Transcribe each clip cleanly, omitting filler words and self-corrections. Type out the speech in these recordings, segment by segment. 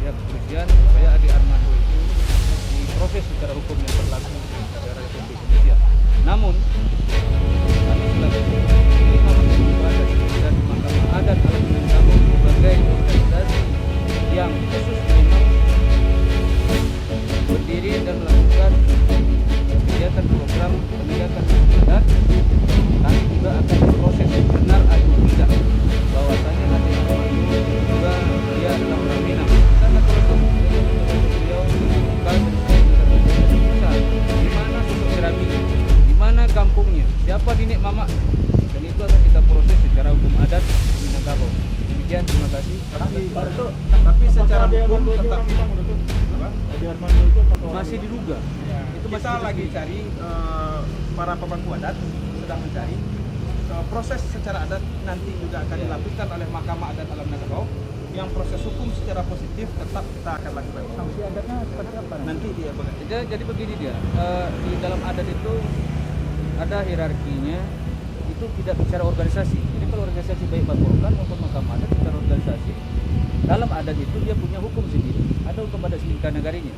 pihak kepolisian supaya Ade Armando itu diproses secara hukum yang berlaku di negara Republik Indonesia. Namun kami selaku dan Mahkamah Adat Alam Minangkabau sebagai organisasi yang khusus memang berdiri dan melakukan kegiatan program penegakan hukum adat, kami juga akan memproses benar atau tidak bahwasanya Ade Armando juga dia adalah orang Minang. Karena kalau beliau bukan di mana sosok Jerami, di mana kampungnya, siapa nenek mamak, dan itu akan kita proses secara hukum adat di Minangkabau. Demikian, terima kasih. Tapi secara hukum tetap Masih diduga. Itu kita masih lagi cari para pemangku adat sedang mencari proses secara adat nanti juga akan dilakukan oleh Mahkamah Adat Alam Minangkabau. Yang proses hukum secara positif tetap kita akan lakukan. Sanksi adatnya seperti apa? Nanti dia Jadi begini dia, di dalam adat itu ada hierarkinya, itu tidak bicara organisasi. Jadi kalau organisasi baik Baporkan maupun Mahkamah Adat bicara organisasi, dalam adat itu dia punya hukum sendiri. Ada hukum adat selingkah negarinya.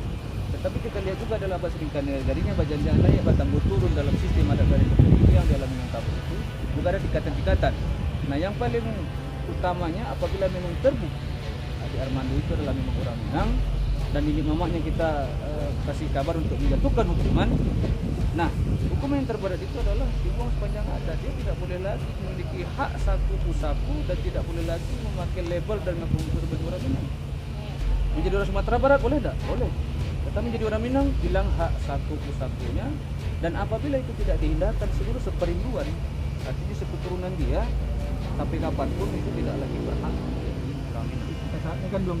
Tetapi kita lihat juga adalah bahasa selingkah negarinya, bagian lain batang turun dalam sistem adat dari Republik yang dalam Minangkabau itu juga ada tingkatan-tingkatan. Nah, yang paling utamanya apabila memang terbukti Ade Armando itu adalah memang orang Minang dan ini mamanya kita kasih kabar untuk menjatuhkan hukuman. Nah, hukuman yang terberat itu adalah dibuang sepanjang adat. Dia tidak boleh lagi memiliki hak saku pusaku dan tidak boleh lagi memakai label dan mengaku sebagai orang Minang. Menjadi orang Sumatera Barat boleh tak? Boleh. Tetapi menjadi orang Minang bilang hak saku pusakunya, dan apabila itu tidak dihindarkan seluruh seperinduan, artinya seketurunan dia sampai kapanpun itu tidak lagi berhak menjadi orang Minang. Saat ini kan belum